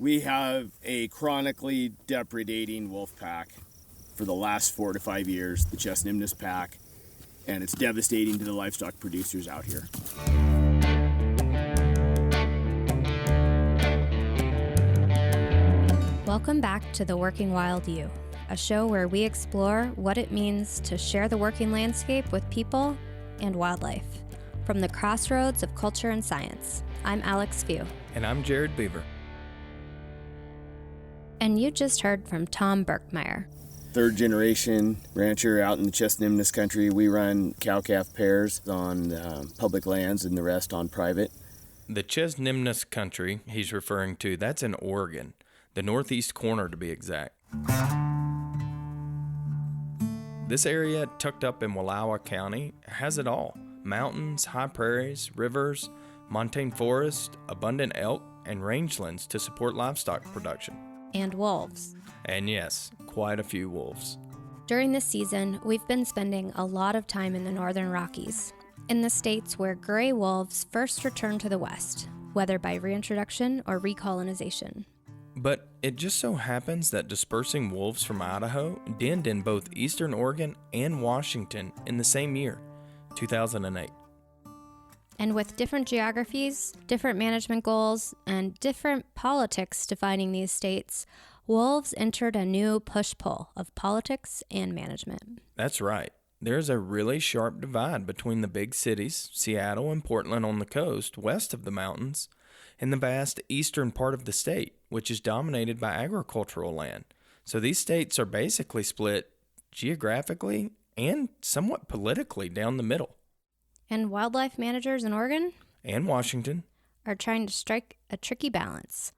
We have a chronically depredating wolf pack for the last 4 to 5 years, the Chestnut pack, and it's devastating to the livestock producers out here. Welcome back to The Working Wild You, a show where we explore what it means to share the working landscape with people and wildlife, from the crossroads of culture and science. I'm Alex Few. And I'm Jared Beaver. And you just heard from Tom Berkmeyer. Third generation rancher out in the Chestnut country. We run cow-calf pairs on public lands and the rest on private. The Chestnut country he's referring to, that's in Oregon, the northeast corner to be exact. This area, tucked up in Wallowa County, has it all. Mountains, high prairies, rivers, montane forest, abundant elk, and rangelands to support livestock production. And wolves. And yes, quite a few wolves. During this season, we've been spending a lot of time in the Northern Rockies, in the states where gray wolves first returned to the West, whether by reintroduction or recolonization. But it just so happens that dispersing wolves from Idaho denned in both eastern Oregon and Washington in the same year, 2008. And with different geographies, different management goals, and different politics defining these states, wolves entered a new push-pull of politics and management. That's right. There's a really sharp divide between the big cities, Seattle and Portland on the coast, west of the mountains, and the vast eastern part of the state, which is dominated by agricultural land. So these states are basically split geographically and somewhat politically down the middle. And wildlife managers in Oregon and Washington are trying to strike a tricky balance.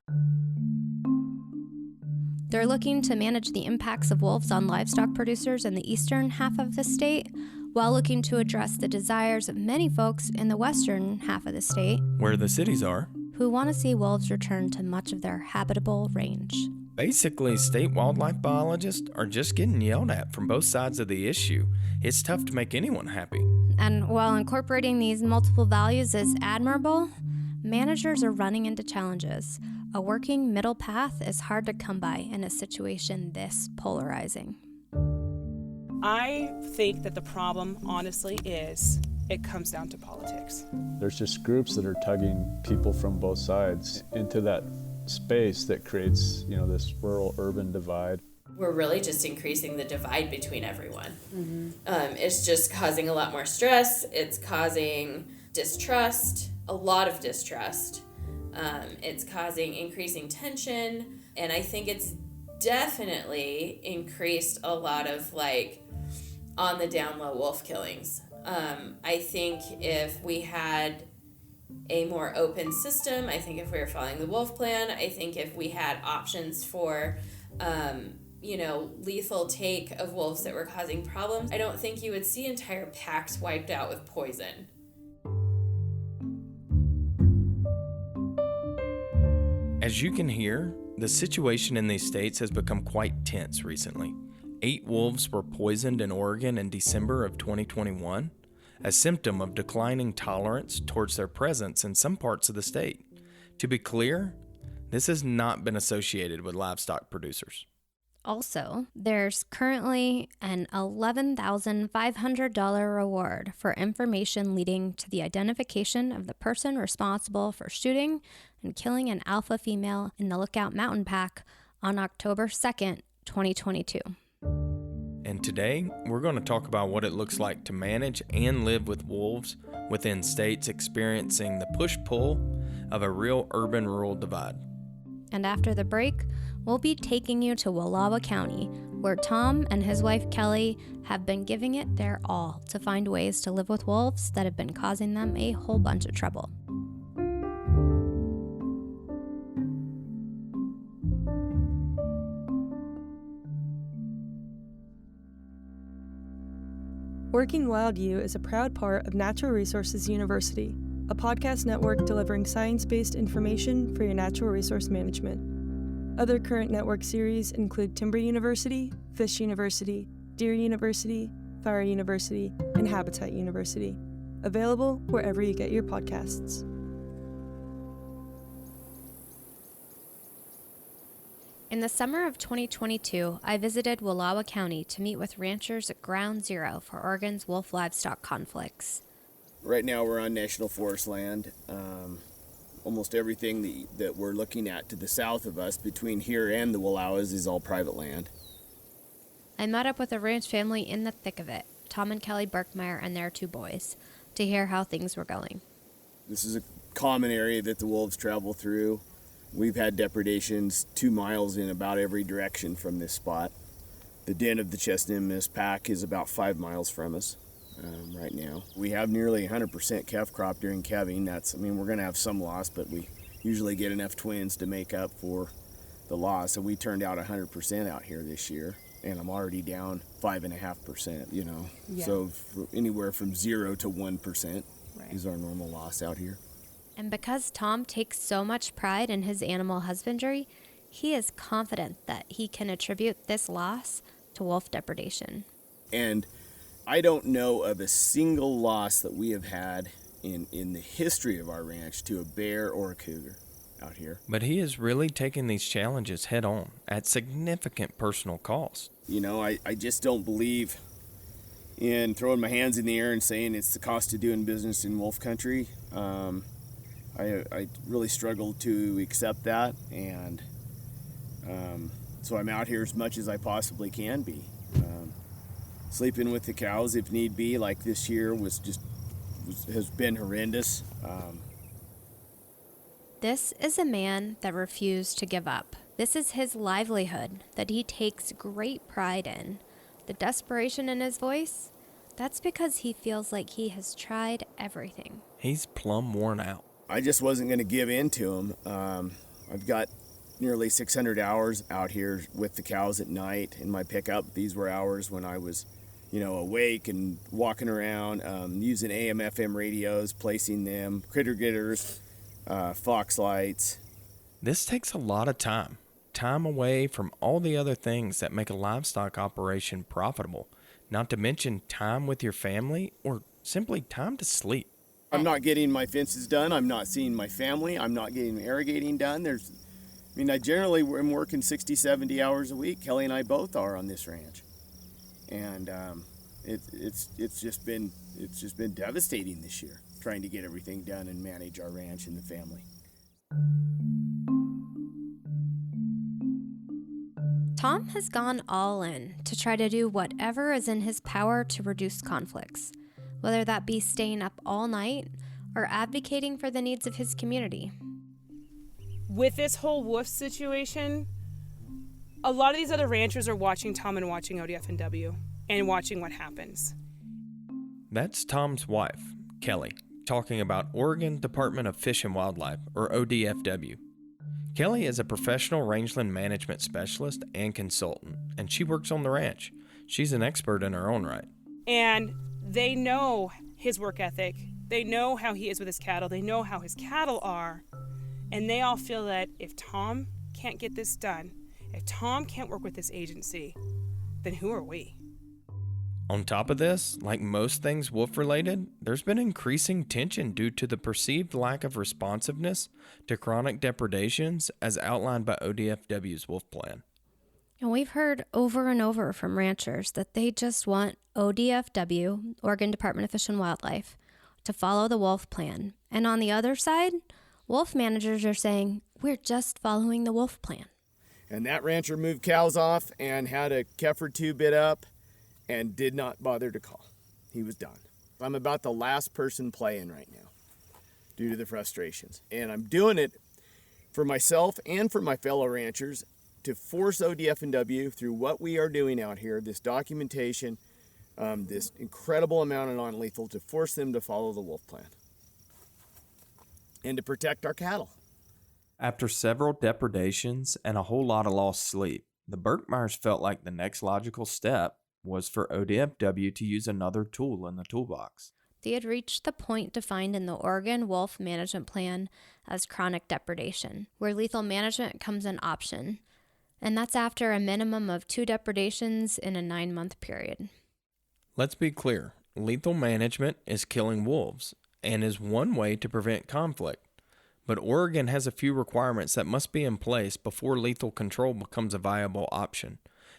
They're looking to manage the impacts of wolves on livestock producers in the eastern half of the state, while looking to address the desires of many folks in the western half of the state, where the cities are, who want to see wolves return to much of their habitable range. Basically, state wildlife biologists are just getting yelled at from both sides of the issue. It's tough to make anyone happy. And while incorporating these multiple values is admirable, managers are running into challenges. A working middle path is hard to come by in a situation this polarizing. I think that the problem, honestly, is it comes down to politics. There's just groups that are tugging people from both sides into that space that creates, this rural-urban divide. We're really just increasing the divide between everyone. Mm-hmm. It's just causing a lot more stress. It's causing distrust, a lot of distrust. It's causing increasing tension. And I think it's definitely increased a lot of on the down low wolf killings. I think if we had a more open system, I think if we were following the wolf plan, I think if we had options for lethal take of wolves that were causing problems, I don't think you would see entire packs wiped out with poison. As you can hear, the situation in these states has become quite tense recently. 8 wolves were poisoned in Oregon in December of 2021, a symptom of declining tolerance towards their presence in some parts of the state. To be clear, this has not been associated with livestock producers. Also, there's currently an $11,500 reward for information leading to the identification of the person responsible for shooting and killing an alpha female in the Lookout Mountain Pack on October 2nd, 2022. And today, we're going to talk about what it looks like to manage and live with wolves within states experiencing the push-pull of a real urban-rural divide. And after the break, we'll be taking you to Wallowa County, where Tom and his wife Kelly have been giving it their all to find ways to live with wolves that have been causing them a whole bunch of trouble. Working Wild You is a proud part of Natural Resources University, a podcast network delivering science-based information for your natural resource management. Other current network series include Timber University, Fish University, Deer University, Fire University, and Habitat University. Available wherever you get your podcasts. In the summer of 2022, I visited Wallowa County to meet with ranchers at Ground Zero for Oregon's wolf livestock conflicts. Right now we're on national forest land. Almost everything that we're looking at to the south of us, between here and the Wallowas, is all private land. I met up with a ranch family in the thick of it, Tom and Kelly Berkmeyer and their 2 boys, to hear how things were going. This is a common area that the wolves travel through. We've had depredations 2 miles in about every direction from this spot. The den of the chestnut pack is about 5 miles from us right now. We have nearly 100% calf crop during calving. We're going to have some loss, but we usually get enough twins to make up for the loss. So we turned out 100% out here this year, and I'm already down 5.5%, Yeah. So anywhere from 0 to 1% is our normal loss out here. And because Tom takes so much pride in his animal husbandry, he is confident that he can attribute this loss to wolf depredation. And I don't know of a single loss that we have had in the history of our ranch to a bear or a cougar out here. But he is really taking these challenges head on at significant personal cost. I just don't believe in throwing my hands in the air and saying it's the cost of doing business in wolf country. I really struggle to accept that, and so I'm out here as much as I possibly can be. Sleeping with the cows if need be, like this year has been horrendous. This is a man that refused to give up. This is his livelihood that he takes great pride in. The desperation in his voice, that's because he feels like he has tried everything. He's plumb worn out. I just wasn't going to give in to him. I've got nearly 600 hours out here with the cows at night in my pickup. These were hours when I was, awake and walking around, using AM, FM radios, placing them, critter getters, fox lights. This takes a lot of time away from all the other things that make a livestock operation profitable, not to mention time with your family or simply time to sleep. I'm not getting my fences done. I'm not seeing my family. I'm not getting irrigating done. I generally am working 60, 70 hours a week. Kelly and I both are on this ranch. And it's just been devastating this year, trying to get everything done and manage our ranch and the family. Tom has gone all in to try to do whatever is in his power to reduce conflicts, whether that be staying up all night or advocating for the needs of his community. With this whole wolf situation, a lot of these other ranchers are watching Tom and watching ODF&W and watching what happens. That's Tom's wife, Kelly, talking about Oregon Department of Fish and Wildlife, or ODFW. Kelly is a professional rangeland management specialist and consultant, and she works on the ranch. She's an expert in her own right. And they know his work ethic. They know how he is with his cattle. They know how his cattle are. And they all feel that if Tom can't get this done, if Tom can't work with this agency, then who are we? On top of this, like most things wolf-related, there's been increasing tension due to the perceived lack of responsiveness to chronic depredations as outlined by ODFW's wolf plan. And we've heard over and over from ranchers that they just want ODFW, Oregon Department of Fish and Wildlife, to follow the wolf plan. And on the other side, wolf managers are saying, we're just following the wolf plan. And that rancher moved cows off and had a heifer 2 bit up and did not bother to call. He was done. I'm about the last person playing right now due to the frustrations. And I'm doing it for myself and for my fellow ranchers to force ODF&W through what we are doing out here, this documentation, this incredible amount of non-lethal, to force them to follow the wolf plan and to protect our cattle. After several depredations and a whole lot of lost sleep, the Berkmeyers felt like the next logical step was for ODFW to use another tool in the toolbox. They had reached the point defined in the Oregon Wolf Management Plan as chronic depredation, where lethal management comes an option, and that's after a minimum of 2 depredations in a 9-month period. Let's be clear, lethal management is killing wolves and is one way to prevent conflict. But Oregon has a few requirements that must be in place before lethal control becomes a viable option.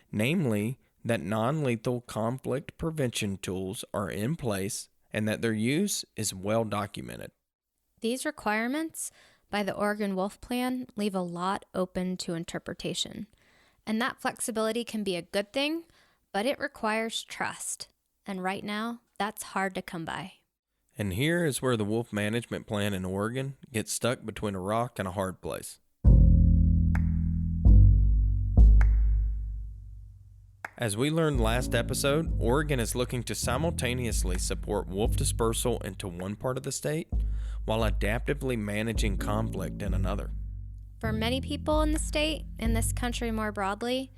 Namely, that non-lethal conflict prevention tools are in place and that their use is well documented. These requirements by the Oregon Wolf Plan leave a lot open to interpretation. And that flexibility can be a good thing, but it requires trust. And right now, that's hard to come by. And here is where the wolf management plan in Oregon gets stuck between a rock and a hard place. As we learned last episode, Oregon is looking to simultaneously support wolf dispersal into one part of the state while adaptively managing conflict in another. For many people in the state, and this country more broadly,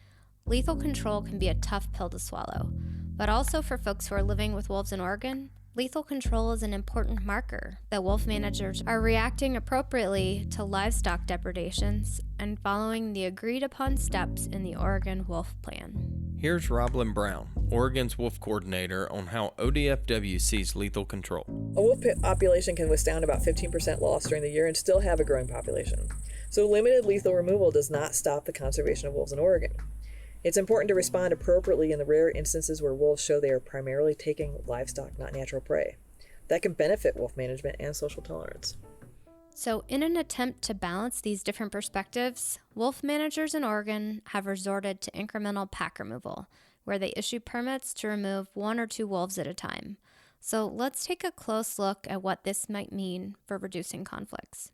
lethal control can be a tough pill to swallow. But also for folks who are living with wolves in Oregon, lethal control is an important marker that wolf managers are reacting appropriately to livestock depredations and following the agreed-upon steps in the Oregon Wolf Plan. Here's Roblyn Brown, Oregon's wolf coordinator, on how ODFW sees lethal control. A wolf population can withstand about 15% loss during the year and still have a growing population. So limited lethal removal does not stop the conservation of wolves in Oregon. It's important to respond appropriately in the rare instances where wolves show they are primarily taking livestock, not natural prey. That can benefit wolf management and social tolerance. So in an attempt to balance these different perspectives, wolf managers in Oregon have resorted to incremental pack removal, where they issue permits to remove 1 or 2 wolves at a time. So let's take a close look at what this might mean for reducing conflicts.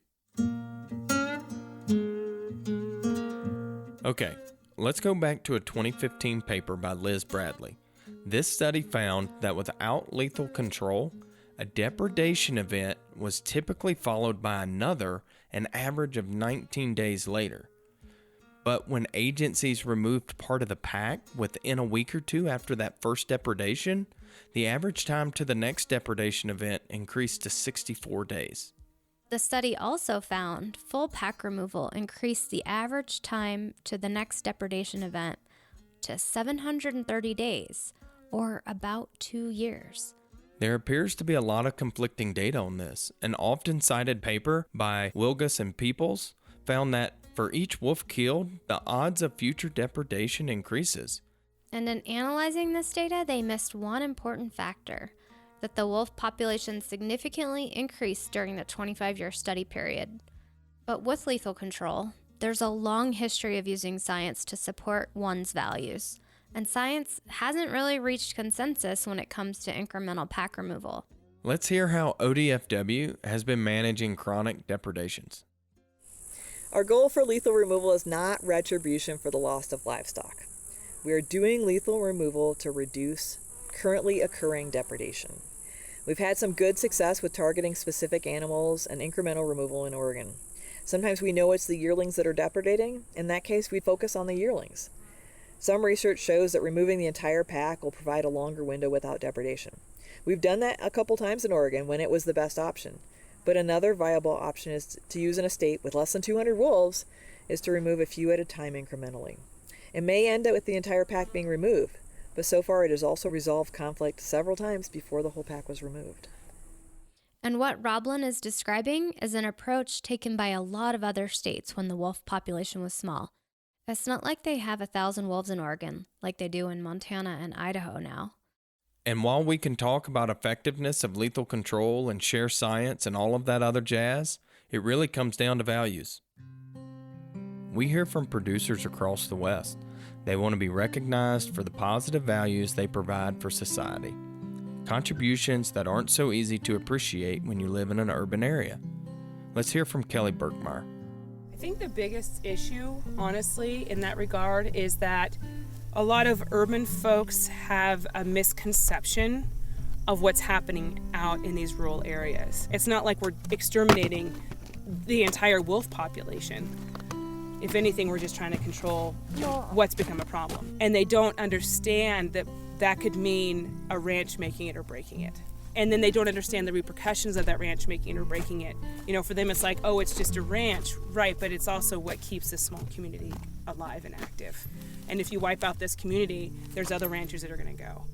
Okay, let's go back to a 2015 paper by Liz Bradley. This study found that without lethal control, a depredation event was typically followed by another an average of 19 days later. But when agencies removed part of the pack within a week or two after that first depredation, the average time to the next depredation event increased to 64 days. The study also found full pack removal increased the average time to the next depredation event to 730 days, or about 2 years. There appears to be a lot of conflicting data on this. An often cited paper by Wilgus and Peoples found that for each wolf killed, the odds of future depredation increases. And in analyzing this data, they missed one important factor, that the wolf population significantly increased during the 25-year study period. But with lethal control, there's a long history of using science to support one's values. And science hasn't really reached consensus when it comes to incremental pack removal. Let's hear how ODFW has been managing chronic depredations. Our goal for lethal removal is not retribution for the loss of livestock. We are doing lethal removal to reduce currently occurring depredation. We've had some good success with targeting specific animals and incremental removal in Oregon. Sometimes we know it's the yearlings that are depredating. In that case, we focus on the yearlings. Some research shows that removing the entire pack will provide a longer window without depredation. We've done that a couple times in Oregon when it was the best option. But another viable option is to use in a state with less than 200 wolves is to remove a few at a time incrementally. It may end up with the entire pack being removed, but so far it has also resolved conflict several times before the whole pack was removed. And what Roblyn is describing is an approach taken by a lot of other states when the wolf population was small. It's not like they have 1,000 wolves in Oregon, like they do in Montana and Idaho now. And while we can talk about effectiveness of lethal control and share science and all of that other jazz, it really comes down to values. We hear from producers across the West. They want to be recognized for the positive values they provide for society. Contributions that aren't so easy to appreciate when you live in an urban area. Let's hear from Kelly Birkmeyer. I think the biggest issue, honestly, in that regard is that a lot of urban folks have a misconception of what's happening out in these rural areas. It's not like we're exterminating the entire wolf population. If anything, we're just trying to control what's become a problem. And they don't understand that that could mean a ranch making it or breaking it. And then they don't understand the repercussions of that ranch making it or breaking it. You know, for them it's like, oh, it's just a ranch, right, but it's also what keeps this small community alive and active. And if you wipe out this community, there's other ranchers that are going to go.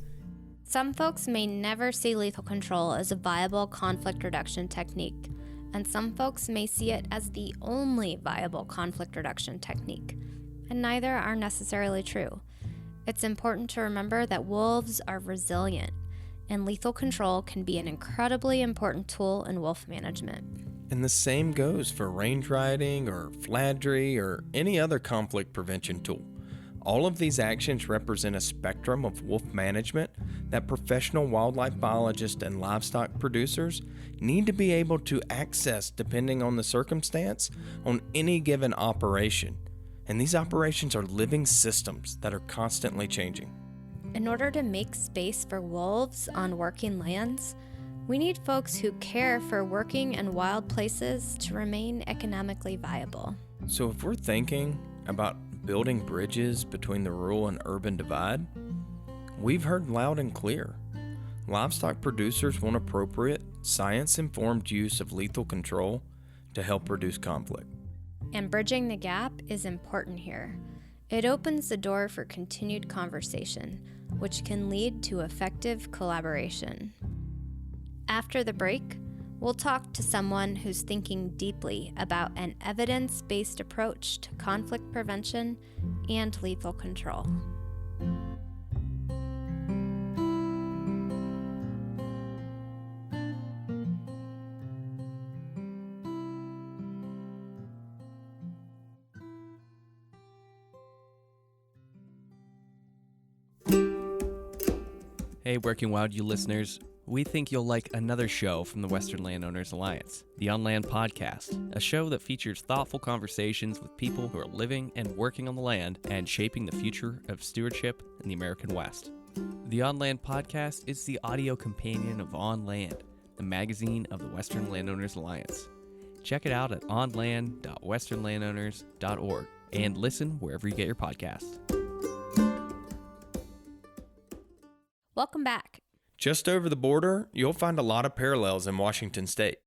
Some folks may never see lethal control as a viable conflict reduction technique, and some folks may see it as the only viable conflict reduction technique, and neither are necessarily true. It's important to remember that wolves are resilient, and lethal control can be an incredibly important tool in wolf management. And the same goes for range riding or fladry or any other conflict prevention tool. All of these actions represent a spectrum of wolf management that professional wildlife biologists and livestock producers need to be able to access depending on the circumstance on any given operation. And these operations are living systems that are constantly changing. In order to make space for wolves on working lands, we need folks who care for working in wild places to remain economically viable. So if we're thinking about building bridges between the rural and urban divide, we've heard loud and clear. Livestock producers want appropriate, science-informed use of lethal control to help reduce conflict. And bridging the gap is important here. It opens the door for continued conversation, which can lead to effective collaboration. After the break, we'll talk to someone who's thinking deeply about an evidence-based approach to conflict prevention and lethal control. Hey, Working Wild, you listeners. We think you'll like another show from the Western Landowners Alliance, the On Land Podcast, a show that features thoughtful conversations with people who are living and working on the land and shaping the future of stewardship in the American West. The On Land Podcast is the audio companion of On Land, the magazine of the Western Landowners Alliance. Check it out at onland.westernlandowners.org and listen wherever you get your podcasts. Welcome back. Just over the border, you'll find a lot of parallels in Washington state.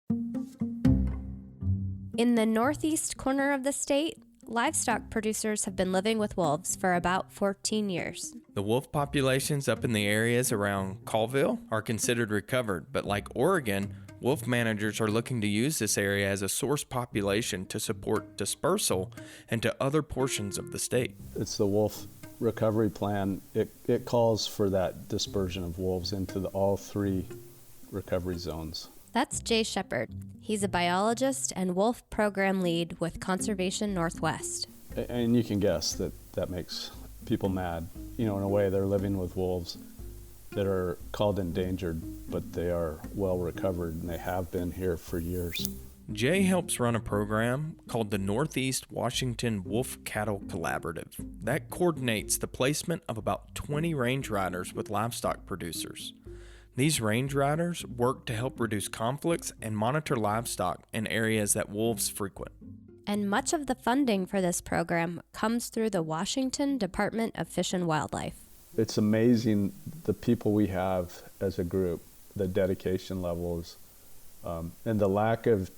In the northeast corner of the state, livestock producers have been living with wolves for about 14 years. The wolf populations up in the areas around Colville are considered recovered, but like Oregon, wolf managers are looking to use this area as a source population to support dispersal into other portions of the state. It's the wolf recovery plan. It calls for that dispersion of wolves into all three recovery zones. That's Jay Shepard. He's a biologist and wolf program lead with Conservation Northwest. And you can guess that makes people mad. You know, in a way, they're living with wolves that are called endangered, but they are well recovered, and they have been here for years. Jay helps run a program called the Northeast Washington Wolf Cattle Collaborative that coordinates the placement of about 20 range riders with livestock producers. These range riders work to help reduce conflicts and monitor livestock in areas that wolves frequent. And much of the funding for this program comes through the Washington Department of Fish and Wildlife. It's amazing the people we have as a group, the dedication levels, and the lack of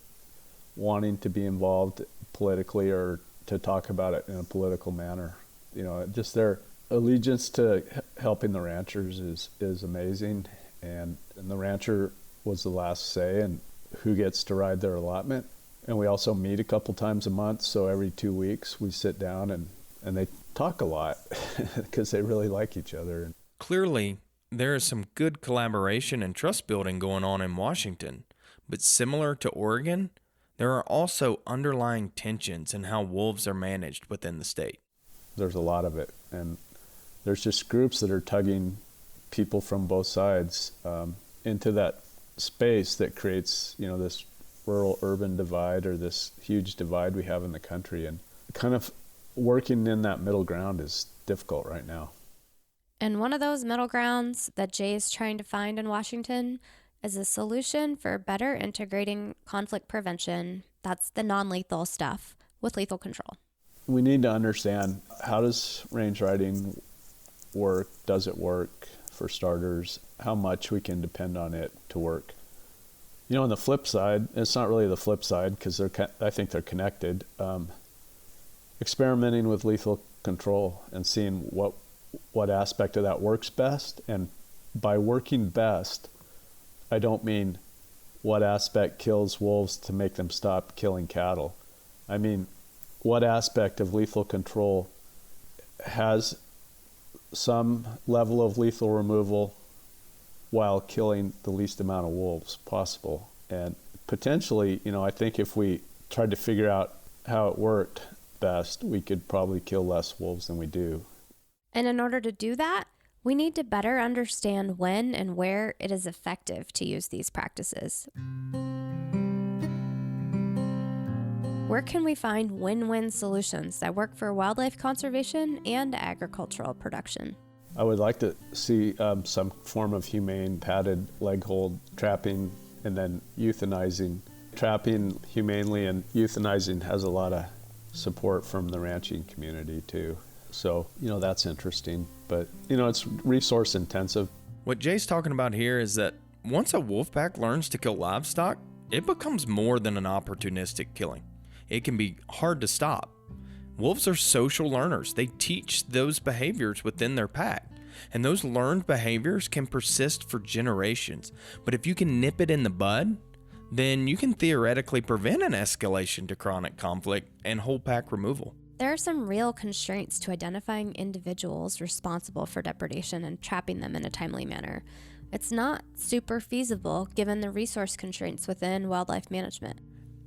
wanting to be involved politically or to talk about it in a political manner. You know, just their allegiance to helping the ranchers is amazing. And the rancher was the last say and who gets to ride their allotment. And we also meet a couple times a month. So every 2 weeks we sit down and they talk a lot because they really like each other. Clearly, there is some good collaboration and trust building going on in Washington. But similar to Oregon, there are also underlying tensions in how wolves are managed within the state. There's a lot of it, and there's just groups that are tugging people from both sides into that space that creates, you know, this rural-urban divide or this huge divide we have in the country. And kind of working in that middle ground is difficult right now. And one of those middle grounds that Jay is trying to find in Washington is a solution for better integrating conflict prevention, that's the non-lethal stuff, with lethal control. We need to understand, how does range riding work? Does it work? For starters, how much we can depend on it to work. You know, on the flip side, it's not really the flip side because I think they're connected. Experimenting with lethal control and seeing what aspect of that works best. And by working best, I don't mean what aspect kills wolves to make them stop killing cattle. I mean, what aspect of lethal control has some level of lethal removal while killing the least amount of wolves possible? And potentially, I think if we tried to figure out how it worked best, we could probably kill less wolves than we do. And in order to do that, we need to better understand when and where it is effective to use these practices. Where can we find win-win solutions that work for wildlife conservation and agricultural production? I would like to see some form of humane padded leg hold trapping and then euthanizing. Trapping humanely and euthanizing has a lot of support from the ranching community too. So, that's interesting, but, it's resource intensive. What Jay's talking about here is that once a wolf pack learns to kill livestock, it becomes more than an opportunistic killing. It can be hard to stop. Wolves are social learners. They teach those behaviors within their pack, and those learned behaviors can persist for generations. But if you can nip it in the bud, then you can theoretically prevent an escalation to chronic conflict and whole pack removal. There are some real constraints to identifying individuals responsible for depredation and trapping them in a timely manner. It's not super feasible given the resource constraints within wildlife management.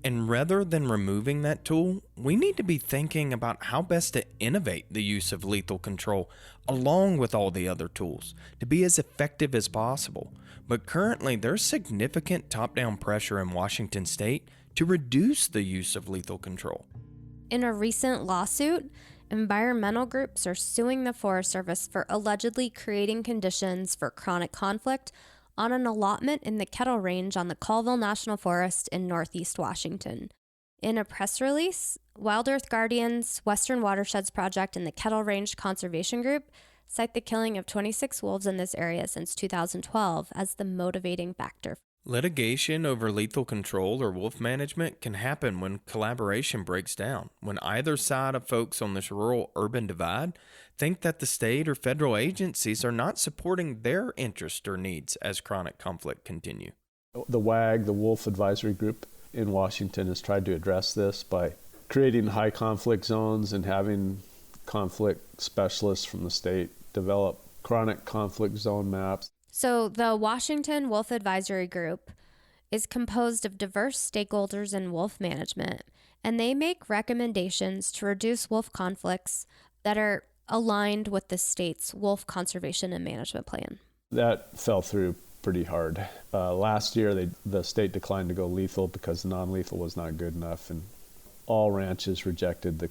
And rather than removing that tool, we need to be thinking about how best to innovate the use of lethal control along with all the other tools to be as effective as possible. But currently, there's significant top-down pressure in Washington state to reduce the use of lethal control. In a recent lawsuit, environmental groups are suing the Forest Service for allegedly creating conditions for chronic conflict on an allotment in the Kettle Range on the Colville National Forest in northeast Washington. In a press release, Wild Earth Guardians, Western Watersheds Project, and the Kettle Range Conservation Group cite the killing of 26 wolves in this area since 2012 as the motivating factor. Litigation over lethal control or wolf management can happen when collaboration breaks down, when either side of folks on this rural-urban divide think that the state or federal agencies are not supporting their interests or needs as chronic conflict continue. The WAG, the Wolf Advisory Group in Washington, has tried to address this by creating high conflict zones and having conflict specialists from the state develop chronic conflict zone maps. So the Washington Wolf Advisory Group is composed of diverse stakeholders in wolf management, and they make recommendations to reduce wolf conflicts that are aligned with the state's wolf conservation and management plan. That fell through pretty hard. Last year, the state declined to go lethal because non-lethal was not good enough, and all ranches rejected the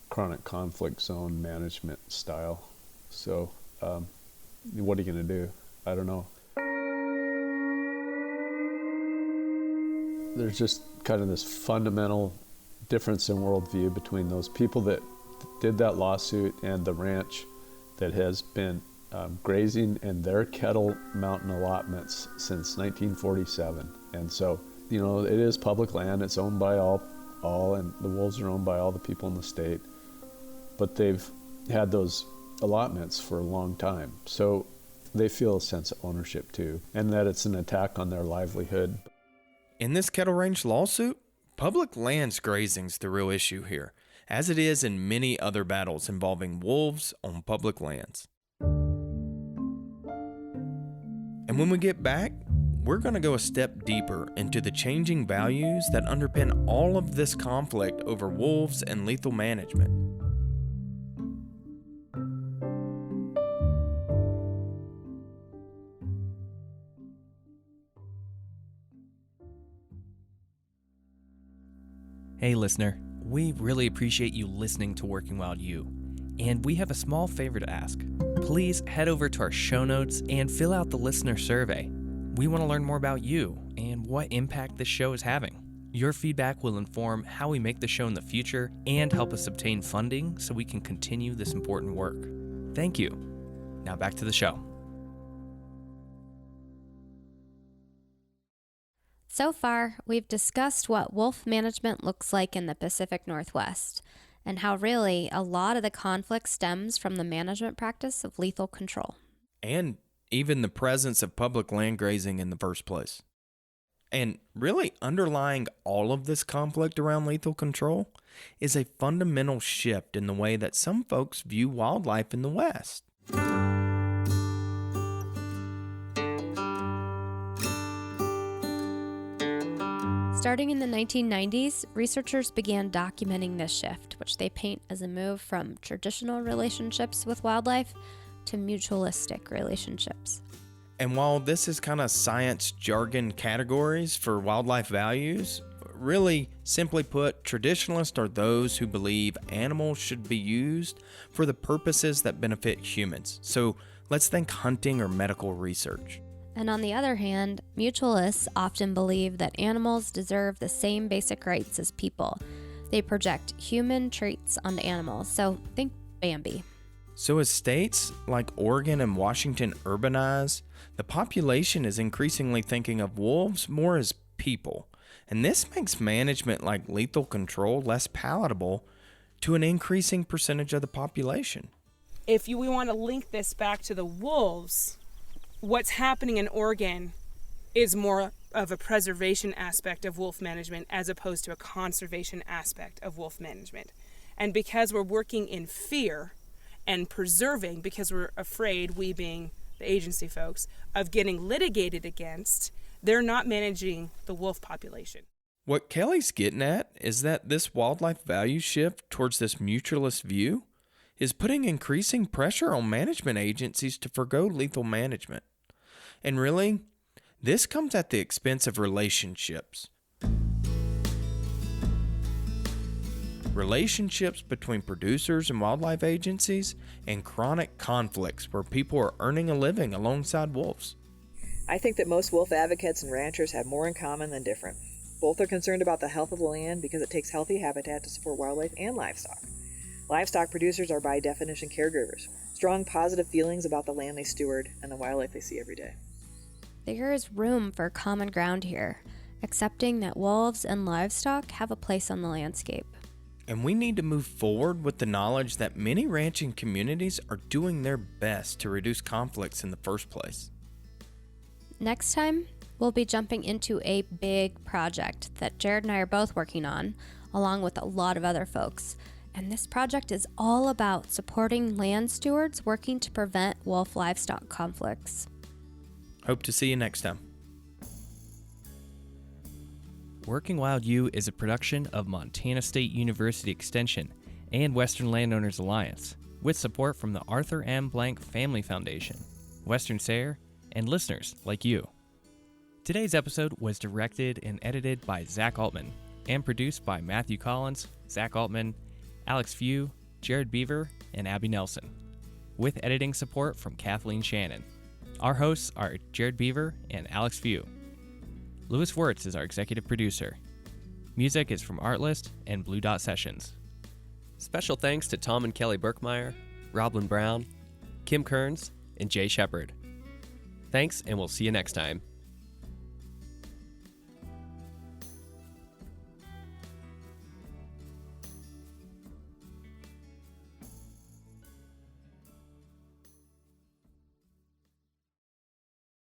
chronic conflict zone management style. So what are you going to do? I don't know. There's just kind of this fundamental difference in worldview between those people that did that lawsuit and the ranch that has been grazing in their Kettle Mountain allotments since 1947. And so, it is public land. It's owned by all, and the wolves are owned by all the people in the state. But they've had those allotments for a long time. So they feel a sense of ownership too, and that it's an attack on their livelihood. In this Kettle Range lawsuit, public lands grazing's the real issue here, as it is in many other battles involving wolves on public lands. And when we get back, we're going to go a step deeper into the changing values that underpin all of this conflict over wolves and lethal management. Hey listener, we really appreciate you listening to Working Wild U, and we have a small favor to ask. Please head over to our show notes and fill out the listener survey. We want to learn more about you and what impact this show is having. Your feedback will inform how we make the show in the future and help us obtain funding so we can continue this important work. Thank you. Now back to the show. So far, we've discussed what wolf management looks like in the Pacific Northwest, and how really a lot of the conflict stems from the management practice of lethal control. And even the presence of public land grazing in the first place. And really underlying all of this conflict around lethal control is a fundamental shift in the way that some folks view wildlife in the West. Starting in the 1990s, researchers began documenting this shift, which they paint as a move from traditional relationships with wildlife to mutualistic relationships. And while this is kind of science jargon categories for wildlife values, really, simply put, traditionalists are those who believe animals should be used for the purposes that benefit humans. So let's think hunting or medical research. And on the other hand, mutualists often believe that animals deserve the same basic rights as people. They project human traits onto animals, so think Bambi. So as states like Oregon and Washington urbanize, the population is increasingly thinking of wolves more as people. And this makes management like lethal control less palatable to an increasing percentage of the population. If we want to link this back to the wolves, what's happening in Oregon is more of a preservation aspect of wolf management as opposed to a conservation aspect of wolf management. And because we're working in fear and preserving, because we're afraid, we being the agency folks, of getting litigated against, they're not managing the wolf population. What Kelly's getting at is that this wildlife value shift towards this mutualist view is putting increasing pressure on management agencies to forgo lethal management. And really, this comes at the expense of relationships. Relationships between producers and wildlife agencies, and chronic conflicts where people are earning a living alongside wolves. I think that most wolf advocates and ranchers have more in common than different. Both are concerned about the health of the land because it takes healthy habitat to support wildlife and livestock. Livestock producers are by definition caregivers, strong positive feelings about the land they steward and the wildlife they see every day. There is room for common ground here, accepting that wolves and livestock have a place on the landscape. And we need to move forward with the knowledge that many ranching communities are doing their best to reduce conflicts in the first place. Next time, we'll be jumping into a big project that Jared and I are both working on, along with a lot of other folks. And this project is all about supporting land stewards working to prevent wolf livestock conflicts. Hope to see you next time. Working Wild U is a production of Montana State University Extension and Western Landowners Alliance, with support from the Arthur M. Blank Family Foundation, Western SARE, and listeners like you. Today's episode was directed and edited by Zach Altman and produced by Matthew Collins, Zach Altman, Alex Few, Jared Beaver, and Abby Nelson, with editing support from Kathleen Shannon. Our hosts are Jared Beaver and Alex Few. Louis Wirtz is our executive producer. Music is from Artlist and Blue Dot Sessions. Special thanks to Tom and Kelly Berkmeyer, Roblin Brown, Kim Kearns, and Jay Shepard. Thanks, and we'll see you next time.